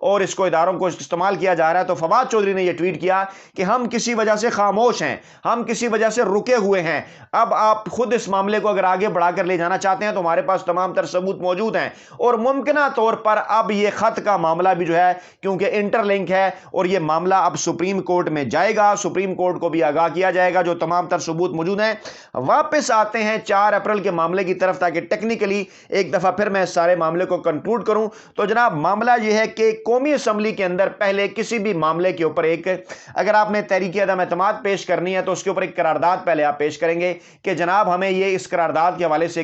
اور اس کو اداروں کو استعمال کیا جا رہا ہے، تو فواد چودھری نے یہ ٹویٹ کیا کہ ہم کسی وجہ سے خاموش ہیں، ہم کسی وجہ سے رکے ہوئے ہیں، اب آپ خود اس معاملے کو اگر آگے بڑھا کر لے جانا چاہتے ہیں تو ہمارے پاس تمام تر ثبوت موجود ہیں، اور ممکنہ طور پر اب یہ خط کا معاملہ بھی جو ہے کیونکہ انٹر لنک ہے اور یہ معاملہ اب سپریم کورٹ میں جائے گا، سپریم کورٹ کو بھی آگاہ کیا جائے گا، جو تمام تر ثبوت موجود ہیں۔ واپس آتے ہیں 4 اپریل کے معاملے کی طرف تاکہ ٹیکنیکلی ایک دفعہ پھر میں اس سارے معاملے کو کنکلوڈ کروں۔ تو جناب معاملہ یہ ہے کہ قومی اسمبلی کے اندر پہلے کسی بھی معاملے کے اوپر اگر آپ نے تحریک عدم اعتماد پیش کرنی ہے تو اس کے اوپر ایک قرارداد پہلے آپ پیش کریں گے کہ جناب ہمیں یہ اس قرارداد کے حوالے سے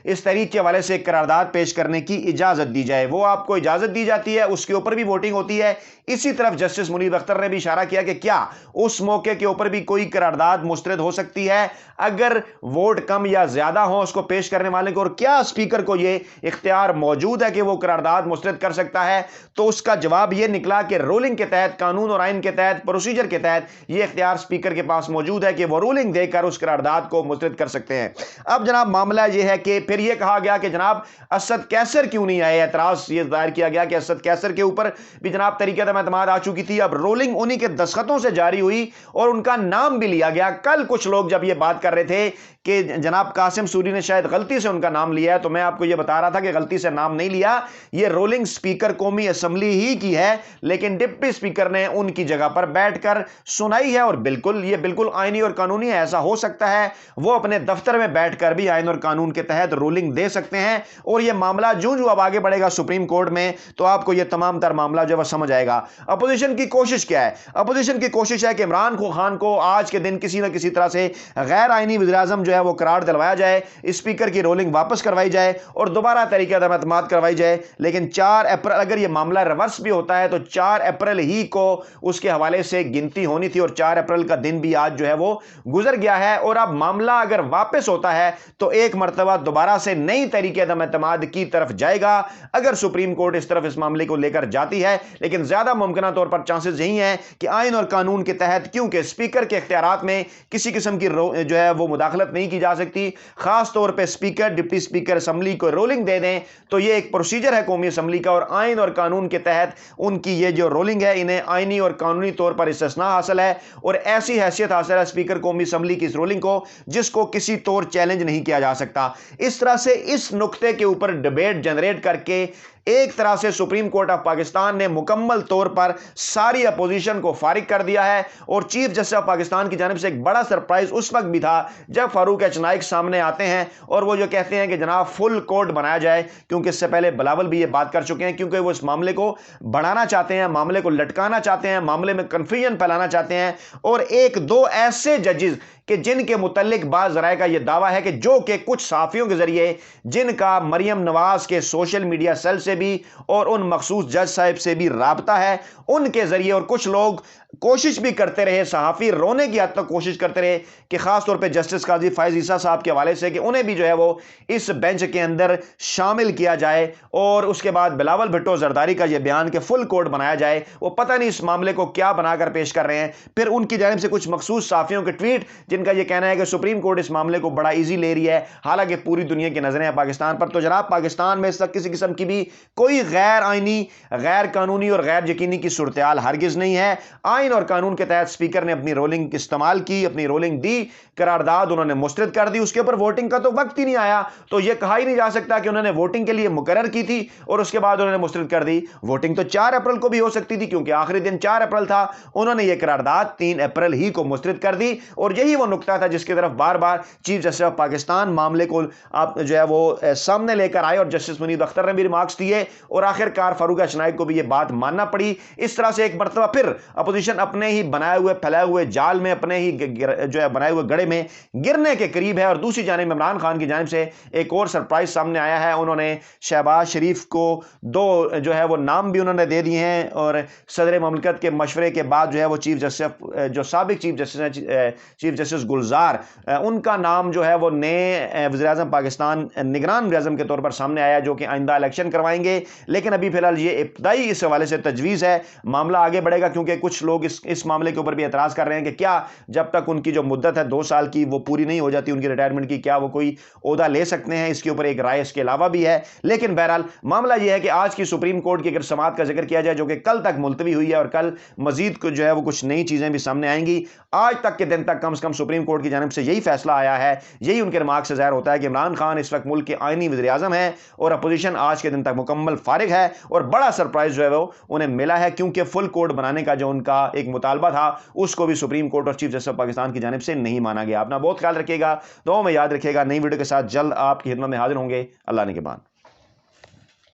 اس تحریک کے حوالے سے ایک قرارداد پیش کرنے کی اجازت دی جائے، وہ آپ کو اجازت دی جاتی ہے، اس کے اوپر بھی ووٹنگ ہوتی ہے۔ اسی طرف جسٹس منیب اختر نے بھی اشارہ کیا کہ کیا اس موقع کے اوپر بھی کوئی قرارداد مسترد ہو سکتی ہے اگر ووٹ کم یا زیادہ ہوں اس کو پیش کرنے والے کو، اور کیا اسپیکر کو یہ اختیار موجود ہے کہ وہ قرارداد مسترد کر سکتا ہے؟ تو اس کا جواب یہ نکلا کہ رولنگ کے تحت، قانون اور آئین کے تحت، پروسیجر کے تحت یہ اختیار اسپیکر کے پاس موجود ہے کہ وہ رولنگ دے کر اس قرارداد کو مسترد کر سکتے ہیں۔ اب جناب معاملہ یہ ہے کہ پھر یہ کہا گیا کہ جناب اسد کیسر کیوں نہیں آئے، اعتراض یہ ظاہر کیا گیا کہ اسد کیسر کے اوپر بھی جناب تحریک عدم اعتماد آ چکی تھی، اب رولنگ انہی کے دستخطوں سے جاری ہوئی اور ان کا نام بھی لیا گیا۔ کل کچھ لوگ جب یہ بات کر رہے تھے کہ جناب قاسم سوری نے شاید غلطی سے ان کا نام لیا ہے، تو میں آپ کو یہ بتا رہا تھا کہ غلطی سے نام نہیں لیا، یہ رولنگ سپیکر قومی اسمبلی ہی کی ہے، لیکن ڈپٹی سپیکر نے ان کی جگہ پر بیٹھ کر سنائی ہے، اور یہ بالکل آئینی اور قانونی ہے۔ ایسا ہو سکتا ہے وہ اپنے دفتر میں بیٹھ کر بھی آئین اور قانون کے تحت رولنگ دے سکتے ہیں، اور یہ معاملہ جو اب آگے بڑھے گا سپریم کورٹ میں تو آپ کو یہ تمام تر معاملہ جو ہے سمجھ آئے گا۔ اپوزیشن کی کوشش کیا ہے؟ اپوزیشن کی کوشش ہے کہ عمران خان کو آج کے دن کسی نہ کسی طرح سے غیر آئینی وزیر اعظم جو ہے وہ قرار دلوایا جائے، اسپیکر کی رولنگ واپس کروائی جائے اور دوبارہ تحریک عدم اعتماد کروائی جائے۔ لیکن 4 اپریل اگر یہ معاملہ ریورس بھی ہوتا ہے تو 4 اپریل ہی کو اس کے حوالے سے گنتی ہونی تھی، اور 4 اپریل کا دن بھی آج جو ہے وہ گزر گیا ہے، اور اب معاملہ اگر واپس ہوتا ہے تو ایک مرتبہ دوبارہ سے نئی تحریک عدم اعتماد کی طرف جائے گا اگر سپریم کورٹ اس طرف اس معاملے کو لے کر جاتی ہے۔ لیکن زیادہ ممکنہ طور پر چانسز یہی ہیں کہ آئین اور قانون کے تحت، کیونکہ اسپیکر کے اختیارات میں کسی قسم کی جو ہے وہ مداخلت نہیں کی جا سکتی، خاص طور پہ اسپیکر، ڈپٹی اسپیکر اسمبلی کو رولنگ دے دیں تو یہ ایک پروسیجر ہے قومی اسمبلی کا، اور آئین اور قانون کے تحت ان کی یہ جو رولنگ ہے انہیں آئینی اور قانونی طور پر استثناء حاصل ہے، اور ایسی حیثیت حاصل ہے اسپیکر قومی اسمبلی کی اس رولنگ کو جس کو کسی طور چیلنج نہیں کیا جا سکتا۔ اس طرح سے اس نقطے کے اوپر ڈیبیٹ جنریٹ کر کے ایک طرح سے سپریم کورٹ آف پاکستان نے مکمل طور پر ساری اپوزیشن کو فارغ کر دیا ہے، اور چیف جسٹس آف پاکستان کی جانب سے ایک بڑا سرپرائز اس وقت بھی تھا جب فاروق ایچ نائک سامنے آتے ہیں اور وہ جو کہتے ہیں کہ جناب فل کورٹ بنایا جائے، کیونکہ اس سے پہلے بلاول بھی یہ بات کر چکے ہیں، کیونکہ وہ اس معاملے کو بڑھانا چاہتے ہیں، معاملے کو لٹکانا چاہتے ہیں، معاملے میں کنفیوژن پھیلانا چاہتے ہیں، اور 1-2 ایسے ججز کہ جن کے متعلق بعض ذرائع کا یہ دعویٰ ہے کہ جو کہ کچھ صحافیوں کے ذریعے، جن کا مریم نواز کے سوشل میڈیا سیل سے بھی اور ان مخصوص جج صاحب سے بھی رابطہ ہے، ان کے ذریعے، اور کچھ لوگ کوشش بھی کرتے رہے، صحافی رونے کی حد تک کوشش کرتے رہے کہ خاص طور پہ جسٹس قاضی فائز عیسیٰ صاحب کے حوالے سے کہ انہیں بھی جو ہے وہ اس بینچ کے اندر شامل کیا جائے، اور اس کے بعد بلاول بھٹو زرداری کا یہ بیان کہ فل کورٹ بنایا جائے، وہ پتہ نہیں اس معاملے کو کیا بنا کر پیش کر رہے ہیں۔ پھر ان کی جانب سے کچھ مخصوص صحافیوں کے ٹویٹ جن کا یہ کہنا ہے کہ سپریم کورٹ اس معاملے کو بڑا ایزی لے رہی ہے، حالانکہ پوری دنیا کی نظریں ہیں پاکستان پر۔ تو جناب پاکستان میں اس وقت کسی قسم کی بھی کوئی غیر آئینی، غیر قانونی اور غیر یقینی کی صورتحال ہرگز نہیں ہے۔ آئین اور قانون کے تحت اسپیکر نے اپنی رولنگ استعمال کی، اپنی رولنگ دی، قرارداد انہوں نے مسترد کر دی، اس کے اوپر ووٹنگ کا تو وقت ہی نہیں آیا، تو یہ کہا ہی نہیں جا سکتا کہ انہوں نے ووٹنگ کے لیے مقرر کی تھی اور اس کے بعد انہوں نے مسترد کر دی۔ ووٹنگ تو 4 اپریل کو بھی ہو سکتی تھی، کیونکہ آخری دن 4 اپریل تھا، انہوں نے یہ قرارداد 3 اپریل ہی کو مسترد کر دی، اور یہی وہ نقطہ تھا جس کی طرف بار بار چیف جسٹس آف پاکستان معاملے کو آپ جو ہے وہ سامنے لے کر آئے، اور جسٹس منیب اختر نے بھی ریمارکس دیے، اور آخر کار فاروق ایچ نائک کو بھی یہ بات ماننا پڑی۔ اس طرح سے ایک مرتبہ پھر اپوزیشن اپنے ہی بنائے ہوئے پھیلائے ہوئے جال میں، اپنے ہی جو ہے بنائے ہوئے گڑھے میں گرنے کے قریب ہے، اور دوسری جانب عمران خان کی جانب سے ایک اور سرپرائز سامنے آیا ہے۔ انہوں نے شہباز شریف کو 2 جو ہے وہ نام بھی انہوں نے دے دیے ہیں، اور صدر مملکت کے مشورے کے بعد جو ہے وہ چیف جسٹس جو سابق چیف جسٹس ہیں، چیف جسٹس گلزار، ان کا نام جو ہے وہ نئے وزیر اعظم پاکستان نگران وزیر اعظم کے طور پر سامنے آیا، جو کہ آئندہ الیکشن کروائیں آئیں گے، لیکن ابھی فی الحال یہ ابتدائی اس حوالے سے تجویز ہے، معاملہ آگے بڑھے گا کیونکہ کچھ لوگ اس معاملے کے اوپر بھی اعتراض کر رہے ہیں کہ کیا جب تک ان کی جو مدت ہے 2 سال کی وہ پوری نہیں ہو جاتی ان کی ریٹائرمنٹ کی، کیا وہ کوئی عہدہ لے سکتے ہیں؟ اس کے اوپر ایک رائے اس کے علاوہ بھی ہے، لیکن بہرحال معاملہ یہ ہے کہ آج کی سپریم کورٹ کی اگر سماعت کا ذکر کیا جائے جو کہ کل تک ملتوی ہوئی ہے اور کل مزید جو ہے وہ کچھ نئی چیزیں بھی سامنے آئیں گی، آج تک کے دن تک کم سے کم سپریم کورٹ کی جانب سے یہی فیصلہ آیا ہے، یہی ان کے ریمارک سے ظاہر ہوتا ہے کہ عمران خان اس وقت ملک کے آئینی وزیر اعظم ہیں اور اپوزیشن آج کے دن تک مکمل فارغ ہے، اور بڑا سرپرائز جو ہے وہ انہیں ملا ہے کیونکہ فل کوڈ بنانے کا جو ان کا ایک مطالبہ تھا اس کو بھی سپریم کورٹ اور چیف جسٹس آف پاکستان کی جانب سے نہیں مانا گیا۔ اپنا بہت خیال رکھیے گا، دعاؤں میں یاد رکھیے گا۔ نئی ویڈیو کے ساتھ جلد آپ کی خدمت میں حاضر ہوں گے۔ اللہ نے کے بعد